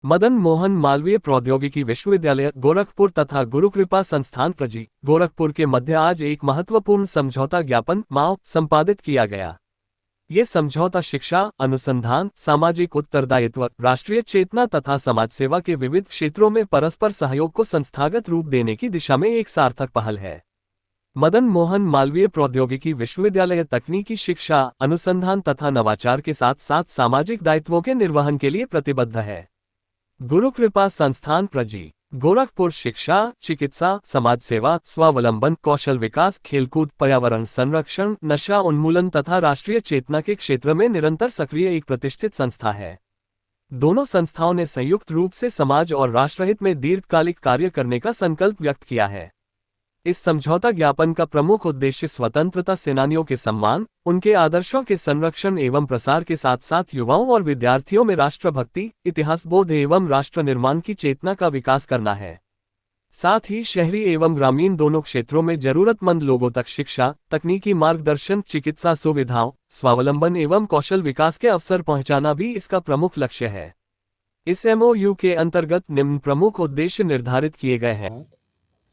मदन मोहन मालवीय प्रौद्योगिकी विश्वविद्यालय गोरखपुर तथा गुरुकृपा संस्थान प्रजी गोरखपुर के मध्य आज एक महत्वपूर्ण समझौता ज्ञापन माव संपादित किया गया। ये समझौता शिक्षा, अनुसंधान, सामाजिक उत्तरदायित्व, राष्ट्रीय चेतना तथा समाज सेवा के विविध क्षेत्रों में परस्पर सहयोग को संस्थागत रूप देने की दिशा में एक सार्थक पहल है। मदन मोहन मालवीय प्रौद्योगिकी विश्वविद्यालय तकनीकी शिक्षा, अनुसंधान तथा नवाचार के साथ साथ सामाजिक दायित्वों के निर्वहन के लिए प्रतिबद्ध है। गुरुकृपा संस्थान प्रजी गोरखपुर शिक्षा, चिकित्सा, समाज सेवा, स्वावलंबन, कौशल विकास, खेलकूद, पर्यावरण संरक्षण, नशा उन्मूलन तथा राष्ट्रीय चेतना के क्षेत्र में निरंतर सक्रिय एक प्रतिष्ठित संस्था है। दोनों संस्थाओं ने संयुक्त रूप से समाज और राष्ट्रहित में दीर्घकालिक कार्य करने का संकल्प व्यक्त किया है। इस समझौता ज्ञापन का प्रमुख उद्देश्य स्वतंत्रता सेनानियों के सम्मान, उनके आदर्शों के संरक्षण एवं प्रसार के साथ साथ युवाओं और विद्यार्थियों में राष्ट्रभक्ति, इतिहास बोध एवं राष्ट्र निर्माण की चेतना का विकास करना है। साथ ही शहरी एवं ग्रामीण दोनों क्षेत्रों में जरूरतमंद लोगों तक शिक्षा, तकनीकी मार्गदर्शन, चिकित्सा सुविधाओं, स्वावलंबन एवं कौशल विकास के अवसर पहुंचाना भी इसका प्रमुख लक्ष्य है। इस एमओयू के अंतर्गत निम्न प्रमुख उद्देश्य निर्धारित किए गए हैं।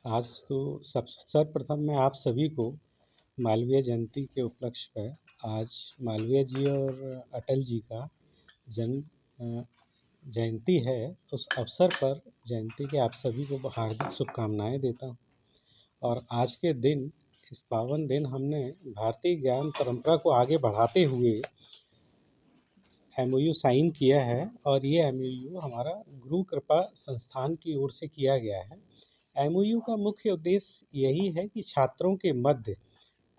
आज तो सर्वप्रथम मैं आप सभी को मालवीय जयंती के उपलक्ष्य पर आज मालवीय जी और अटल जी का जन्म जयंती है, उस अवसर पर जयंती के आप सभी को हार्दिक शुभकामनाएं देता हूं। और आज के दिन, इस पावन दिन, हमने भारतीय ज्ञान परंपरा को आगे बढ़ाते हुए एमओयू साइन किया है और ये एमओयू हमारा गुरु कृपा संस्थान की ओर से किया गया है। एमओयू का मुख्य उद्देश्य यही है कि छात्रों के मध्य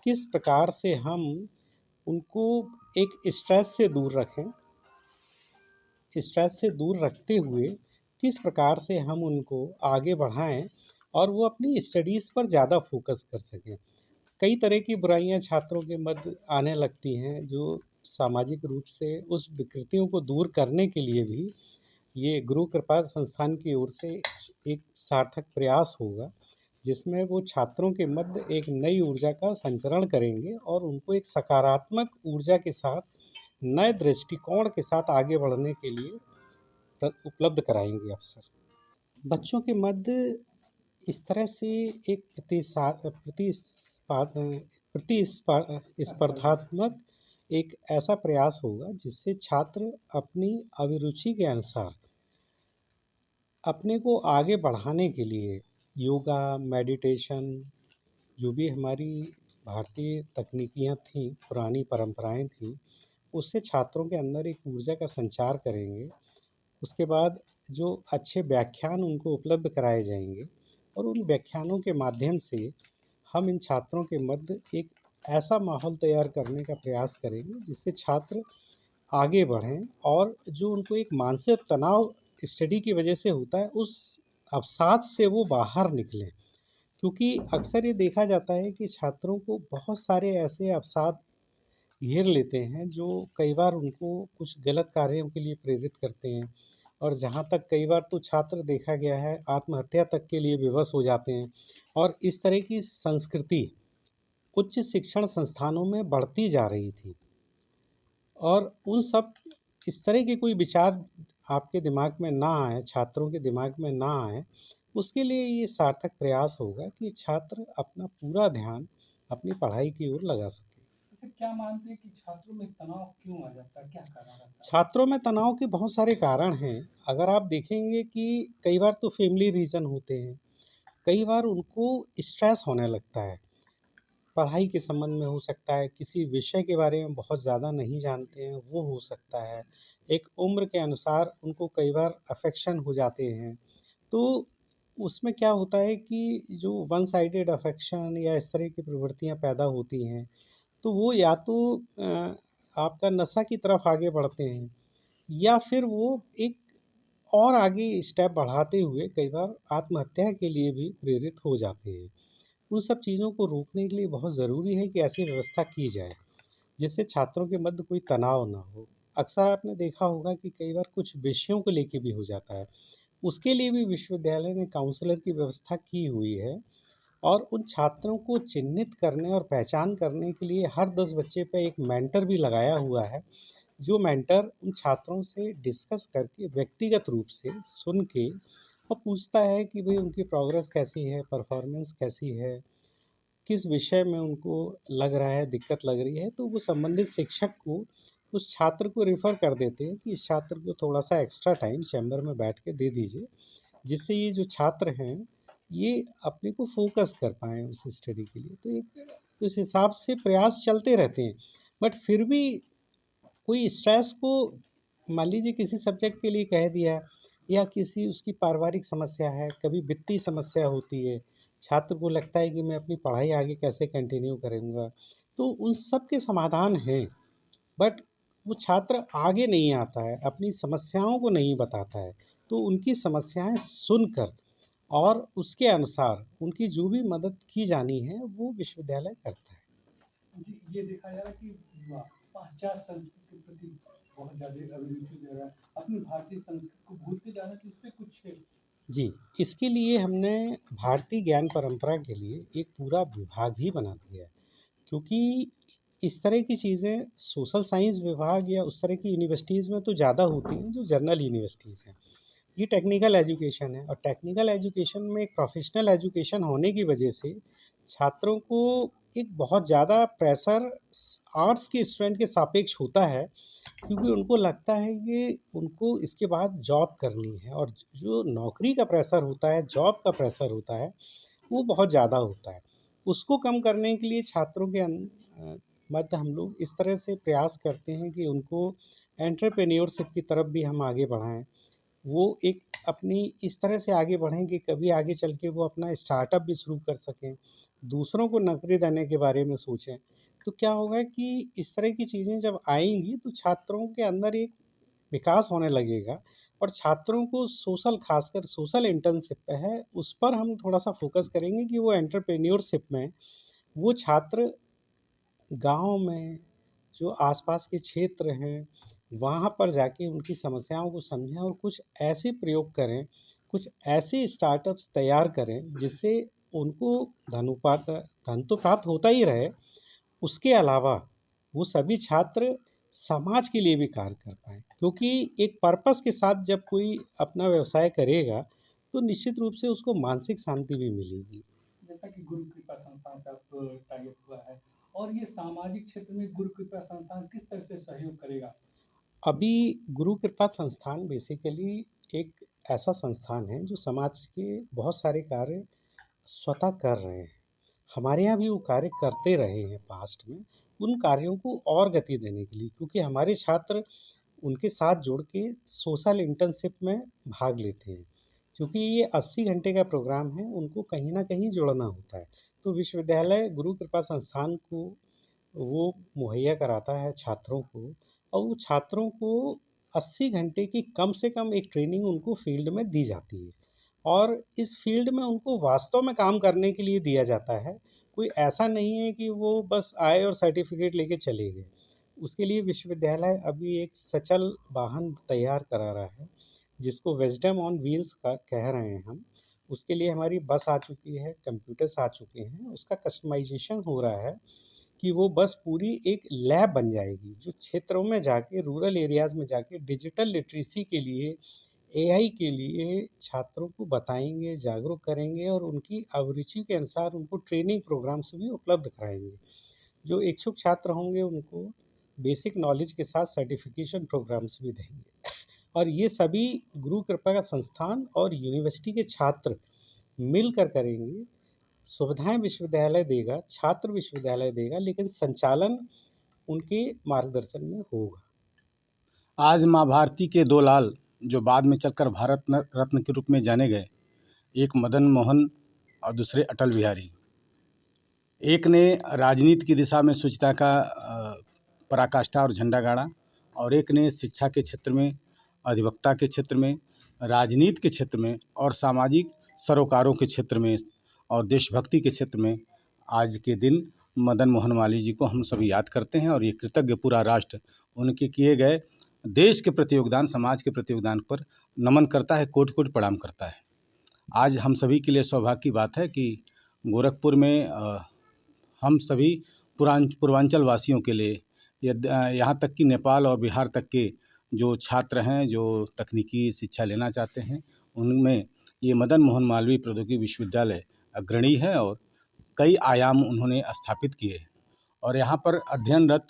किस प्रकार से हम उनको एक स्ट्रेस से दूर रखें, स्ट्रेस से दूर रखते हुए किस प्रकार से हम उनको आगे बढ़ाएं और वो अपनी स्टडीज़ पर ज़्यादा फोकस कर सकें। कई तरह की बुराइयां छात्रों के मध्य आने लगती हैं, जो सामाजिक रूप से उस विकृतियों को दूर करने के लिए भी ये गुरु कृपा संस्थान की ओर से एक सार्थक प्रयास होगा, जिसमें वो छात्रों के मध्य एक नई ऊर्जा का संचरण करेंगे और उनको एक सकारात्मक ऊर्जा के साथ, नए दृष्टिकोण के साथ आगे बढ़ने के लिए उपलब्ध कराएंगे अवसर। बच्चों के मध्य इस तरह से एक प्रतिस्पर्धात्मक एक ऐसा प्रयास होगा जिससे छात्र अपनी अभिरुचि के अनुसार अपने को आगे बढ़ाने के लिए योगा, मेडिटेशन, जो भी हमारी भारतीय तकनीकियाँ थीं, पुरानी परंपराएं थीं, उससे छात्रों के अंदर एक ऊर्जा का संचार करेंगे। उसके बाद जो अच्छे व्याख्यान उनको उपलब्ध कराए जाएंगे और उन व्याख्यानों के माध्यम से हम इन छात्रों के मध्य एक ऐसा माहौल तैयार करने का प्रयास करेंगे जिससे छात्र आगे बढ़ें और जो उनको एक मानसिक तनाव स्टडी की वजह से होता है, उस अवसाद से वो बाहर निकलें। क्योंकि अक्सर ये देखा जाता है कि छात्रों को बहुत सारे ऐसे अवसाद घेर लेते हैं जो कई बार उनको कुछ गलत कार्यों के लिए प्रेरित करते हैं, और जहाँ तक कई बार तो छात्र देखा गया है आत्महत्या तक के लिए विवश हो जाते हैं। और इस तरह की संस्कृति उच्च शिक्षण संस्थानों में बढ़ती जा रही थी, और उन सब इस तरह के कोई विचार आपके दिमाग में ना आए, छात्रों के दिमाग में ना आए, उसके लिए ये सार्थक प्रयास होगा कि छात्र अपना पूरा ध्यान अपनी पढ़ाई की ओर लगा सके। अच्छा, क्या मानते हैं कि छात्रों में तनाव क्यों आ जाता है? क्या कारण रहता है? छात्रों में तनाव के बहुत सारे कारण हैं। अगर आप देखेंगे कि कई बार तो फैमिली रीज़न होते हैं, कई बार उनको स्ट्रेस होने लगता है। पढ़ाई के संबंध में हो सकता है, किसी विषय के बारे में बहुत ज़्यादा नहीं जानते हैं, वो हो सकता है। एक उम्र के अनुसार उनको कई बार अफ़ेक्शन हो जाते हैं। तो उसमें क्या होता है कि जो वन साइडेड अफ़ेक्शन या इस तरह की प्रवृत्तियाँ पैदा होती हैं, तो वो या तो आपका नशा की तरफ आगे बढ़ते हैं, या फिर वो एक और आगे स्टेप बढ़ाते हुए कई बार आत्महत्या के लिए भी प्रेरित हो जाते हैं। उन सब चीज़ों को रोकने के लिए बहुत ज़रूरी है कि ऐसी व्यवस्था की जाए जिससे छात्रों के मध्य कोई तनाव ना हो। अक्सर आपने देखा होगा कि कई बार कुछ विषयों को लेके भी हो जाता है, उसके लिए भी विश्वविद्यालय ने काउंसलर की व्यवस्था की हुई है, और उन छात्रों को चिन्हित करने और पहचान करने के लिए हर 10 बच्चे पे एक मेंटर भी लगाया हुआ है, जो मेंटर उन छात्रों से डिस्कस करके व्यक्तिगत रूप से सुन के और पूछता है कि भाई उनकी प्रोग्रेस कैसी है, परफॉर्मेंस कैसी है, किस विषय में उनको लग रहा है, दिक्कत लग रही है, तो वो संबंधित शिक्षक को उस छात्र को रेफ़र कर देते हैं कि इस छात्र को थोड़ा-सा एक्स्ट्रा टाइम चैम्बर में बैठ के दे दीजिए, जिससे ये जो छात्र हैं, ये अपने को फ़ोकस कर पाएँ उस स्टडी के लिए। तो एक उस हिसाब से प्रयास चलते रहते हैं, बट फिर भी कोई स्ट्रेस को मान लीजिए किसी सब्जेक्ट के लिए कह दिया या किसी उसकी पारिवारिक समस्या है, कभी वित्तीय समस्या होती है, छात्र को लगता है कि मैं अपनी पढ़ाई आगे कैसे कंटिन्यू करूँगा, तो उन सब के समाधान हैं, बट वो छात्र आगे नहीं आता है, अपनी समस्याओं को नहीं बताता है, तो उनकी समस्याएं सुनकर और उसके अनुसार उनकी जो भी मदद की जानी है वो विश्वविद्यालय करता है। जी, ये देखा जा रहा है कि पाश्चात्य संस्कृति के प्रति बहुत ज़्यादा अभिरुचि ले रहा है। अपनी भारतीय संस्कृति को भूलते जा रहा है, तो इस पे कुछ जी, इसके लिए हमने भारतीय ज्ञान परंपरा के लिए एक पूरा विभाग ही बना दिया है, क्योंकि इस तरह की चीज़ें सोशल साइंस विभाग या उस तरह की यूनिवर्सिटीज़ में तो ज़्यादा होती हैं जो जनरल यूनिवर्सिटीज़ हैं। ये टेक्निकल एजुकेशन है और टेक्निकल एजुकेशन में एक प्रोफेशनल एजुकेशन होने की वजह से छात्रों को एक बहुत ज़्यादा प्रेशर आर्ट्स के स्टूडेंट के सापेक्ष होता है, क्योंकि उनको लगता है कि उनको इसके बाद जॉब करनी है और जो नौकरी का प्रेशर होता है, जॉब का प्रेशर होता है, वो बहुत ज़्यादा होता है। उसको कम करने के लिए छात्रों के मध्य हम लोग इस तरह से प्रयास करते हैं कि उनको एंटरप्रेन्योरशिप की तरफ भी हम आगे बढ़ाएँ। वो एक अपनी इस तरह से आगे बढ़ें कि कभी आगे चल के वो अपना स्टार्टअप भी शुरू कर सकें, दूसरों को नौकरी देने के बारे में सोचें। तो क्या होगा कि इस तरह की चीज़ें जब आएँगी तो छात्रों के अंदर एक विकास होने लगेगा और छात्रों को सोशल ख़ासकर सोशल इंटर्नशिप पे है, उस पर हम थोड़ा-सा फ़ोकस करेंगे कि वो एंटरप्रेन्योरशिप में वो छात्र गाँव में जो आसपास के क्षेत्र हैं, वहाँ पर जाके उनकी समस्याओं को समझें और कुछ ऐसे प्रयोग करें, कुछ ऐसे स्टार्टअप्स तैयार करें, जिससे उनको धन तो प्राप्त होता ही रहे, उसके अलावा वो सभी छात्र समाज के लिए भी कार्य कर पाएँ। क्योंकि एक पर्पस के साथ जब कोई अपना व्यवसाय करेगा, तो निश्चित रूप से उसको मानसिक शांति भी मिलेगी। जैसा कि गुरु कृपा संस्थान से आप टाई अप हुआ है, और ये सामाजिक क्षेत्र में गुरु कृपा संस्थान किस तरह से सहयोग करेगा? अभी गुरु कृपा संस्थान बेसिकली एक ऐसा संस्थान है जो समाज के बहुत सारे कार्य स्वतः कर रहे हैं। हमारे यहाँ भी वो कार्य करते रहे हैं पास्ट में, उन कार्यों को और गति देने के लिए, क्योंकि हमारे छात्र उनके साथ जुड़ के सोशल इंटर्नशिप में भाग लेते हैं। चूँकि ये 80 घंटे का प्रोग्राम है, उनको कहीं न कहीं जुड़ना होता है। तो विश्वविद्यालय गुरु कृपा संस्थान को वो मुहैया कराता है छात्रों को, और वो छात्रों को 80 घंटे की कम से कम एक ट्रेनिंग उनको फील्ड में दी जाती है और इस फील्ड में उनको वास्तव में काम करने के लिए दिया जाता है। कोई ऐसा नहीं है कि वो बस आए और सर्टिफ़िकेट लेके चले गए। उसके लिए विश्वविद्यालय अभी एक सचल वाहन तैयार करा रहा है, जिसको विज़डम ऑन व्हील्स का कह रहे हैं हम। उसके लिए हमारी बस आ चुकी है, कंप्यूटर्स आ चुके हैं, उसका कस्टमाइज़ेशन हो रहा है कि वो बस पूरी एक लैब बन जाएगी, जो क्षेत्रों में जाके रूरल एरियाज़ में जाके डिजिटल लिटरेसी के लिए, एआई के लिए छात्रों को बताएँगे, जागरूक करेंगे और उनकी अभिरुचि के अनुसार उनको ट्रेनिंग प्रोग्राम्स भी उपलब्ध कराएँगे। जो इच्छुक छात्र होंगे उनको बेसिक नॉलेज के साथ सर्टिफ़िकेशन प्रोग्राम्स भी देंगे। और ये सभी गुरु कृपा का संस्थान और यूनिवर्सिटी के छात्र मिलकर करेंगे। सुविधाएँ विश्वविद्यालय देगा, छात्र विश्वविद्यालय देगा, लेकिन संचालन उनके मार्गदर्शन में होगा। आज माँ भारती के दो लाल जो बाद में चलकर भारत रत्न के रूप में जाने गए, एक मदन मोहन और दूसरे अटल बिहारी। एक ने राजनीति की दिशा में शुचिता का पराकाष्ठा और झंडा गाड़ा, और एक ने शिक्षा के क्षेत्र में, अधिवक्ता के क्षेत्र में, राजनीति के क्षेत्र में और सामाजिक सरोकारों के क्षेत्र में और देशभक्ति के क्षेत्र में आज के दिन मदन मोहन मालवीय जी को हम सभी याद करते हैं। और ये कृतज्ञ पूरा राष्ट्र उनके किए गए देश के प्रति योगदान, समाज के प्रति योगदान पर नमन करता है, कोटि कोटि प्रणाम करता है। आज हम सभी के लिए सौभाग्य की बात है कि गोरखपुर में हम सभी पूर्वांचल वासियों के लिए यहाँ तक कि नेपाल और बिहार तक के जो छात्र हैं, जो तकनीकी शिक्षा लेना चाहते हैं, उनमें ये मदन मोहन मालवीय प्रौद्योगिकी विश्वविद्यालय अग्रणी है और कई आयाम उन्होंने स्थापित किए हैं। और यहाँ पर अध्ययनरत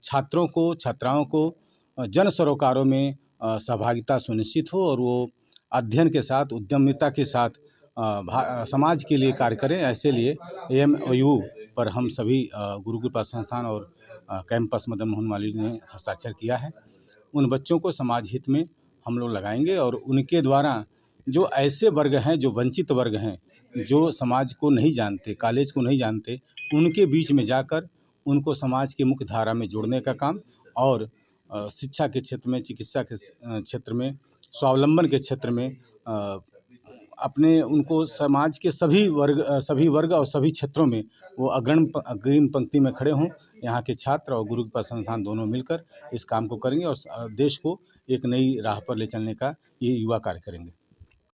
छात्रों को, छात्राओं को जन सरोकारों में सहभागिता सुनिश्चित हो और वो अध्ययन के साथ, उद्यमिता के साथ समाज के लिए कार्य करें। ऐसे लिए एमओयू पर हम सभी गुरु कृपा संस्थान और कैंपस मदन मोहन मालवीय ने हस्ताक्षर किया है। उन बच्चों को समाज हित में हम लोग लगाएंगे और उनके द्वारा जो ऐसे वर्ग हैं, जो वंचित वर्ग हैं, जो समाज को नहीं जानते, कॉलेज को नहीं जानते, उनके बीच में जाकर उनको समाज की मुख्य धारा में जोड़ने का काम और शिक्षा के क्षेत्र में, चिकित्सा के क्षेत्र में, स्वावलंबन के क्षेत्र में अपने उनको समाज के सभी वर्ग और सभी क्षेत्रों में वो अग्रिम पंक्ति में खड़े हों। यहाँ के छात्र और गुरु कृपा संस्थान दोनों मिलकर इस काम को करेंगे और देश को एक नई राह पर ले चलने का ये युवा कार्य करेंगे।